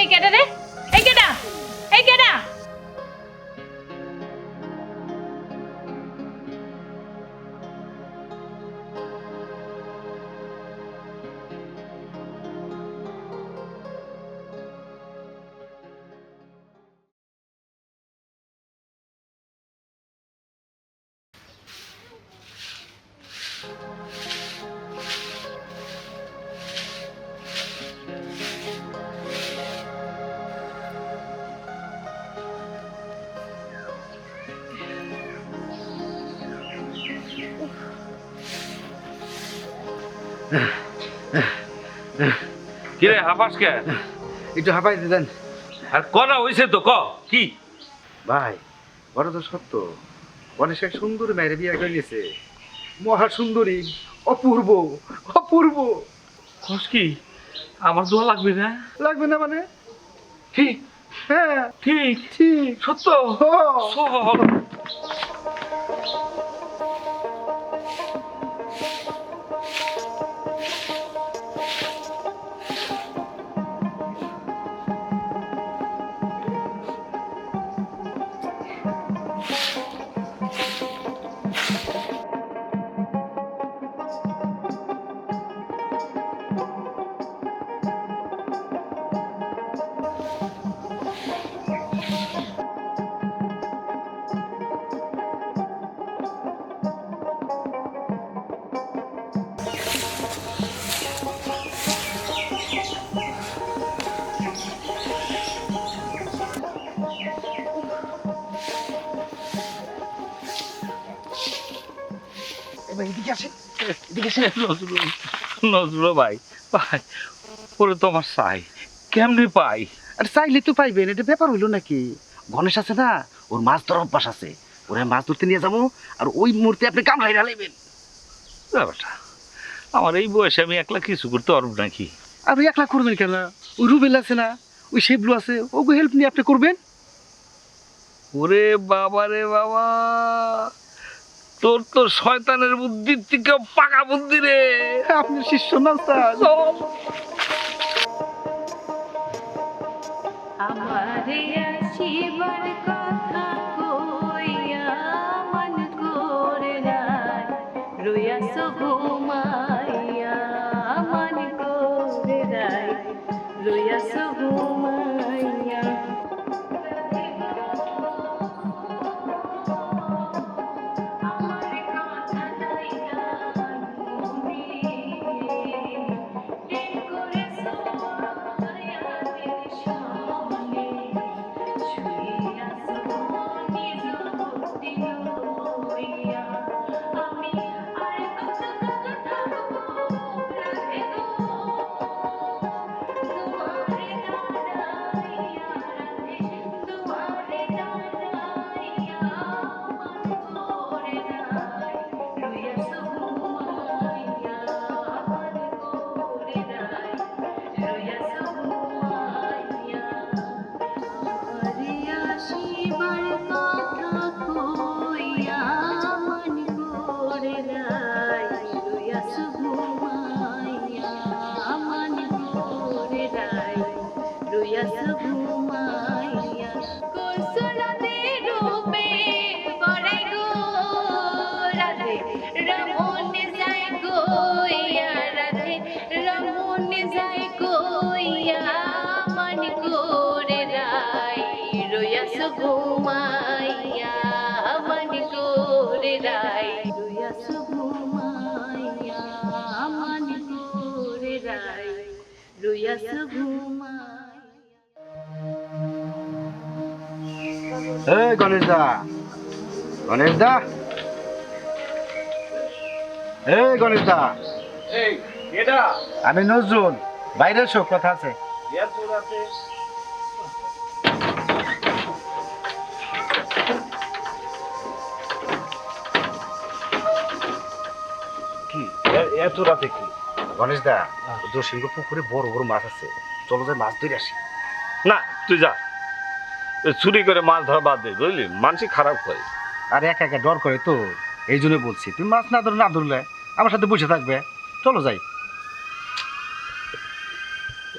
এই কেডা রে? এই কেডা? এই কেডা? কিরে হাফাস কে? একটু হাঁপাই দেন আর করা হইছে তো ক কি? ভাই। বড় তো সত্য, গণেশ এক সুন্দরী মেয়ের বিয়ে করে নিয়েছে। মহা সুন্দরী, অপূর্ব অপূর্ব। কস কি? আমার দোয়া লাগবে না? লাগবে না মানে? ঠিক হ্যাঁ ঠিক ঠিক সত্য। ও, চল। এবার এদিকে আসেন, এদিকে আসেন। নজরুল নজরুল ভাই ভাই ওরে তোমার চাই কেমনে পাই? আর চাইলে তো পাইবেন, এটা ব্যাপার হইলো নাকি? গণেশ আছে না, ওর মাছ ধরার অভ্যাস আছে। ওরা মাছ ধরতে নিয়ে যাবো, আর ওই মুহূর্তে আপনি কামড়াই ঢালাইবেন। ব্যাপারটা আমার এই বয়সে আমি একলা কিছু করতে পারবো নাকি? আর ওই একলা করবেন কেন? ওই রুবেল আছে না, ওই শেবলু আছে, ওকে হেল্প নিয়ে আপনি করবেন। ওরে বাবা রে বাবা, তোর তো শয়তানের বুদ্ধির থেকে পাকা বুদ্ধি রে। আপনার শিষ্য না স্যার? চল। আমারে আসিবার কথা কইয়া মন করে নাই, রইয়াছ ঘুমাইয়া মন করে নাই, রইয়াছ ঘুমাইয়া। আমার কথা লইয়া মনে প্রেম করেছ মায়াদের সনে, শুয়ে আছো নিজ বুদ্ধি লইয়া। আমি আর কত থাকবো রাতে গো, দুয়ারে দাঁড়াইয়া রাতে, দুয়ারে দাঁড়াইয়া মন করে নাই, রইয়াছ ঘুমাইয়া মন করে নাই, রইয়াছ ঘুমাইয়া। আমারে আসিবার কথা কইয়া মন করে নাই, রইয়াছ ঘুমাইয়া মন করে নাই, রইয়াছ ঘুমাইয়া। করছো রাতে রূপে বড়াই গো, রাধে রমন যাই গইয়া, রাধে রমন যাই গইয়া মন করে নাই, রইয়াছ ঘুমাইয়া মন করে নাই, রইয়াছ ঘুমাইয়া মন করে নাই, রইয়াছ ঘুমাইয়া। এই গণেশ দা, গণেশ দা, এই গণেশ দা। এই এটা আমি নজরুল, বাইরে এসো, কথা আছে। এত রাতে কি এত রাতে কি? গণেশ দা, জসিংহ পুকুরে বড় বড় মাছ আছে, চলো যাই মাছ ধরে আসি। না তুই যা, চুরি করে মাছ ধরা বাদ দে বুঝলি, মানসিক খারাপ হয়। আর একা একা ডর করে তো, এই জন্য বলছি তুমি মাছ না ধরলে আমার সাথে বসে থাকবে। চলো যাই।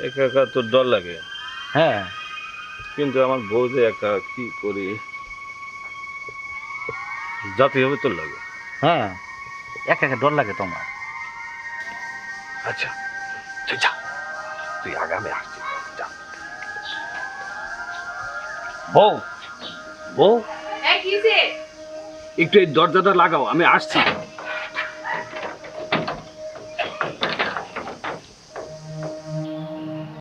একা একা তোর ডর লাগে? হ্যাঁ কিন্তু আমার বউ যে একা, কি করি? জাতি হবে তোর লাগে। হ্যাঁ, একা একা ডর লাগে তোমার। আচ্ছা তুই যা, তুই আগামে আসছি, যা। বউ, বউ, এই কিসে? একটু এই দরজাটা লাগাও, আমি আসছি।